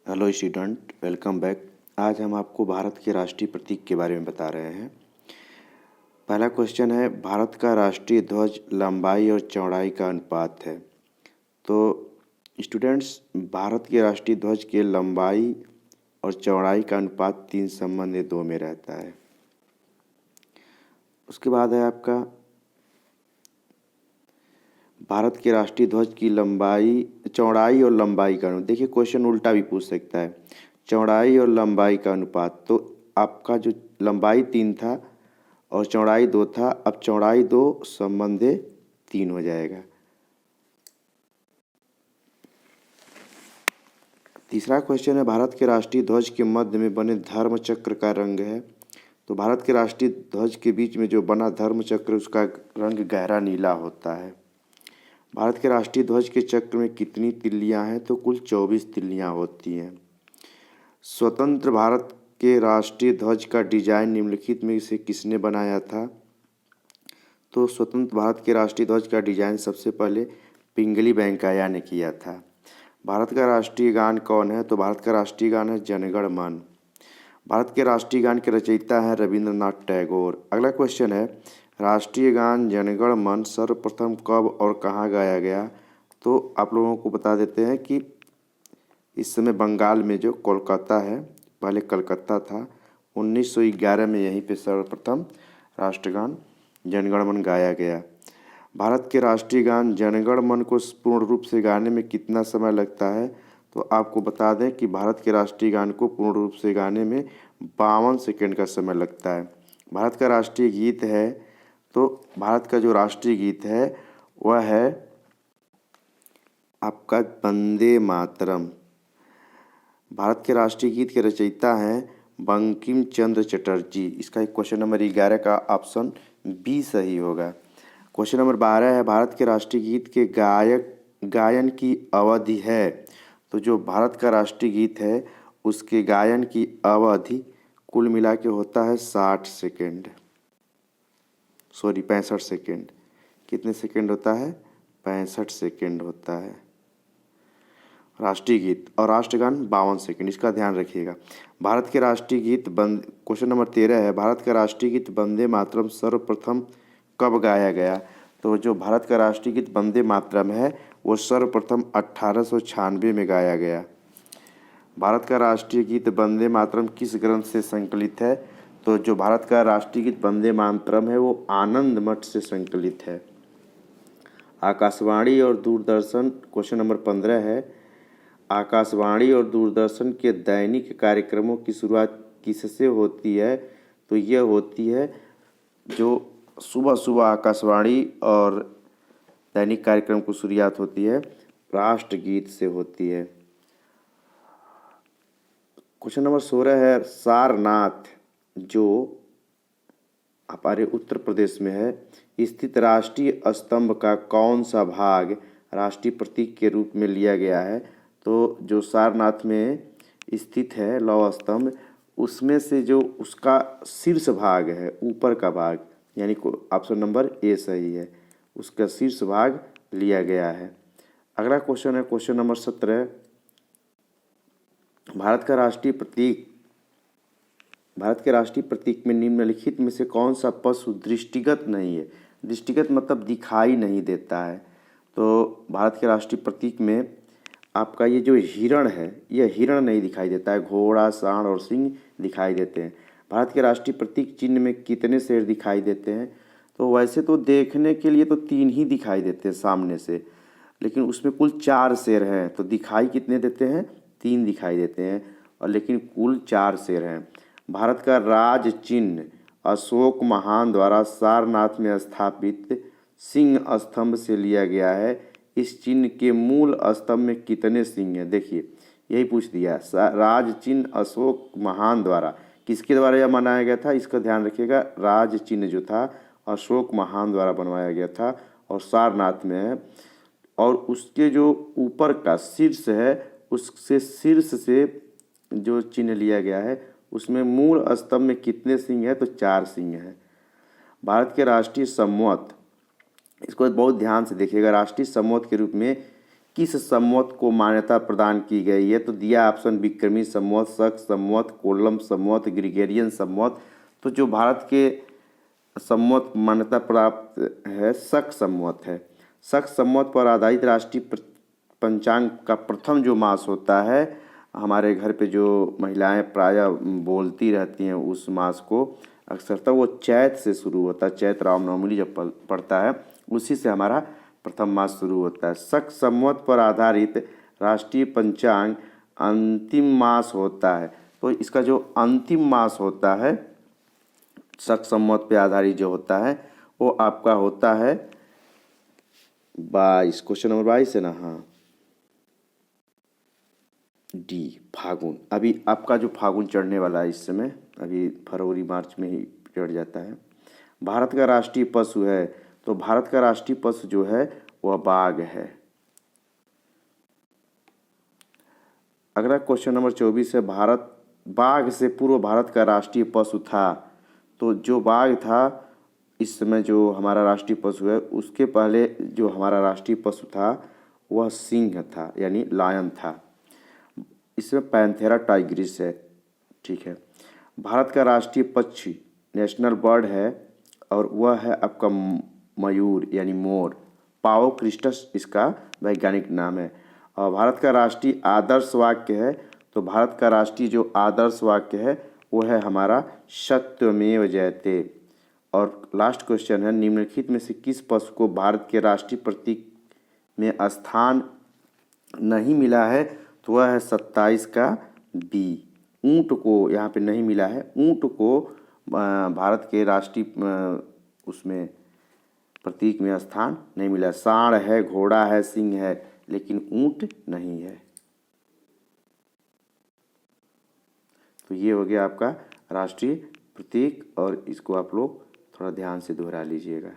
Hello student, welcome back. आज हम आपको भारत के राष्ट्रीय प्रतीक के बारे में बता रहे हैं। पहला क्वेश्चन है, भारत का राष्ट्रीय ध्वज लंबाई और चौड़ाई का अनुपात है। तो स्टूडेंट्स, भारत के राष्ट्रीय ध्वज के लंबाई और चौड़ाई का अनुपात 3:2 में रहता है। उसके बाद है आपका भारत के राष्ट्रीय ध्वज की चौड़ाई और लंबाई का अनुपात। देखिए, क्वेश्चन उल्टा भी पूछ सकता है, चौड़ाई और लंबाई का अनुपात। तो आपका जो लंबाई 3 था और चौड़ाई 2 था, अब चौड़ाई 2:3 हो जाएगा। तीसरा क्वेश्चन है, भारत के राष्ट्रीय ध्वज के मध्य में बने धर्म चक्र का रंग है। तो भारत के राष्ट्रीय ध्वज के बीच में जो बना धर्म चक्र, उसका रंग गहरा नीला होता है। भारत के राष्ट्रीय ध्वज के चक्र में कितनी तिल्लियां हैं? तो कुल 24 तिल्लियां होती हैं। स्वतंत्र भारत के राष्ट्रीय ध्वज का डिजाइन निम्नलिखित में से किसने बनाया था? तो स्वतंत्र भारत के राष्ट्रीय ध्वज का डिजाइन सबसे पहले पिंगली वेंकैया ने किया था। भारत का राष्ट्रीय गान कौन है? तो भारत का राष्ट्रीय गान है जन गण मन। भारत के राष्ट्रीय गान के रचयिता हैं रविंद्रनाथ टैगोर। अगला क्वेश्चन है, राष्ट्रीय गान जन गण मन सर्वप्रथम कब और कहाँ गाया गया? तो आप लोगों को बता देते हैं कि इस समय बंगाल में जो कोलकाता है, पहले कलकत्ता था, 1911 में यहीं पे सर्वप्रथम राष्ट्रगान जन गण मन गाया गया। भारत के राष्ट्रीय गान जन गण मन को पूर्ण रूप से गाने में कितना समय लगता है? तो आपको बता दें कि भारत के राष्ट्रीय गान को पूर्ण रूप से गाने में 52 सेकंड का समय लगता है। भारत का राष्ट्रीय गीत है, तो भारत का जो राष्ट्रीय गीत है वह है आपका वंदे मातरम। भारत के राष्ट्रीय गीत के रचयिता हैं बंकिम चंद्र चटर्जी। इसका एक क्वेश्चन नंबर 11 का ऑप्शन बी सही होगा। क्वेश्चन नंबर 12 है, भारत के राष्ट्रीय गीत के गायन की अवधि है। तो जो भारत का राष्ट्रीय गीत है उसके गायन की अवधि कुल मिला के होता है 65 सेकेंड। कितने सेकेंड होता है? 65 सेकेंड होता है राष्ट्रीय गीत, और राष्ट्रगान 52 सेकेंड। इसका ध्यान रखिएगा। भारत के राष्ट्रीय गीत क्वेश्चन नंबर 13 है, भारत का राष्ट्रीय गीत वंदे मातरम सर्वप्रथम कब गाया गया? तो जो भारत का राष्ट्रीय गीत वंदे मातरम है वो सर्वप्रथम 1896 में गाया गया। भारत का राष्ट्रीय गीत वंदे मातरम किस ग्रंथ से संकलित है? तो जो भारत का राष्ट्रीय गीत वंदे मातरम है वो आनंद मठ से संकलित है। आकाशवाणी और दूरदर्शन, क्वेश्चन नंबर 15 है, आकाशवाणी और दूरदर्शन के दैनिक कार्यक्रमों की शुरुआत किससे होती है? तो यह होती है जो सुबह सुबह आकाशवाणी और दैनिक कार्यक्रम की शुरुआत होती है राष्ट्रगीत से होती है। क्वेश्चन नंबर 16 है, सारनाथ जो हमारे उत्तर प्रदेश में है स्थित राष्ट्रीय स्तंभ का कौन सा भाग राष्ट्रीय प्रतीक के रूप में लिया गया है? तो जो सारनाथ में स्थित है लौह स्तंभ, उसमें से जो उसका शीर्ष भाग है, ऊपर का भाग, यानी ऑप्शन नंबर ए सही है, उसका शीर्ष भाग लिया गया है। अगला क्वेश्चन है क्वेश्चन नंबर 17, भारत के राष्ट्रीय प्रतीक में निम्नलिखित में से कौन सा पशु दृष्टिगत नहीं है? दृष्टिगत मतलब दिखाई नहीं देता है। तो भारत के राष्ट्रीय प्रतीक में आपका ये जो हिरण है, यह हिरण नहीं दिखाई देता है, घोड़ा, सांड और सिंह दिखाई देते हैं। भारत के राष्ट्रीय प्रतीक चिन्ह में कितने शेर दिखाई देते हैं? तो वैसे तो देखने के लिए तो 3 ही दिखाई देते हैं सामने से, लेकिन उसमें कुल 4 शेर हैं। तो दिखाई कितने देते हैं? 3 दिखाई देते हैं, और लेकिन कुल 4 शेर हैं। भारत का राज चिन्ह अशोक महान द्वारा सारनाथ में स्थापित सिंह स्तंभ से लिया गया है। इस चिन्ह के मूल स्तंभ में कितने सिंह हैं? देखिए, यही पूछ दिया। राज चिन्ह अशोक महान द्वारा, किसके द्वारा यह बनाया गया था? इसका ध्यान रखिएगा। राज चिन्ह जो था अशोक महान द्वारा बनवाया गया था और सारनाथ में है, और उसके जो ऊपर का शीर्ष है उससे शीर्ष से जो चिन्ह लिया गया है उसमें मूल स्तंभ में कितने सिंह है? तो 4 सिंह हैं। भारत के राष्ट्रीय संवत, इसको बहुत ध्यान से देखिएगा, राष्ट्रीय संवत के रूप में किस संवत को मान्यता प्रदान की गई है? तो दिया ऑप्शन विक्रमी संवत, शक संवत, कोलम संवत, ग्रिगोरियन संवत। तो जो भारत के संवत मान्यता प्राप्त है शक संवत है। शक संवत पर आधारित राष्ट्रीय पंचांग का प्रथम जो मास होता है, हमारे घर पे जो महिलाएं प्रायः बोलती रहती हैं उस मास को अक्सरतः वो चैत से शुरू होता है। चैत रामनवमी जब पड़ता है उसी से हमारा प्रथम मास शुरू होता है। शक संवत पर आधारित राष्ट्रीय पंचांग अंतिम मास होता है। तो इसका जो अंतिम मास होता है शक संवत पे आधारित जो होता है वो आपका होता है 22। क्वेश्चन नंबर 22 है ना? हाँ, डी फागुन। अभी आपका जो फागुन चढ़ने वाला है इस समय, अभी फरवरी मार्च में ही चढ़ जाता है। भारत का राष्ट्रीय पशु है, तो भारत का राष्ट्रीय पशु जो है वह बाघ है। अगला क्वेश्चन नंबर 24 है, भारत बाघ से पूर्व भारत का राष्ट्रीय पशु था। तो जो बाघ था इस समय जो हमारा राष्ट्रीय पशु है, उसके पहले जो हमारा राष्ट्रीय पशु था वह सिंह था, यानी लायन था। इसमें पैंथेरा टाइग्रिस है। ठीक है। भारत का राष्ट्रीय पक्षी नेशनल बर्ड है और वह है आपका मयूर यानी मोर। पाओ क्रिस्टस इसका वैज्ञानिक नाम है। और भारत का राष्ट्रीय आदर्श वाक्य है, तो भारत का राष्ट्रीय जो आदर्श वाक्य है वो है हमारा सत्यमेव जयते। और लास्ट क्वेश्चन है, निम्नलिखित में से किस पशु को भारत के राष्ट्रीय प्रतीक में स्थान नहीं मिला है? तो वह है 27 का बी। ऊंट को यहाँ पे नहीं मिला है। ऊंट को भारत के राष्ट्रीय उसमें प्रतीक में स्थान नहीं मिला। सांड है, घोड़ा है, सिंह है, लेकिन ऊंट नहीं है। तो ये हो गया आपका राष्ट्रीय प्रतीक और इसको आप लोग थोड़ा ध्यान से दोहरा लीजिएगा।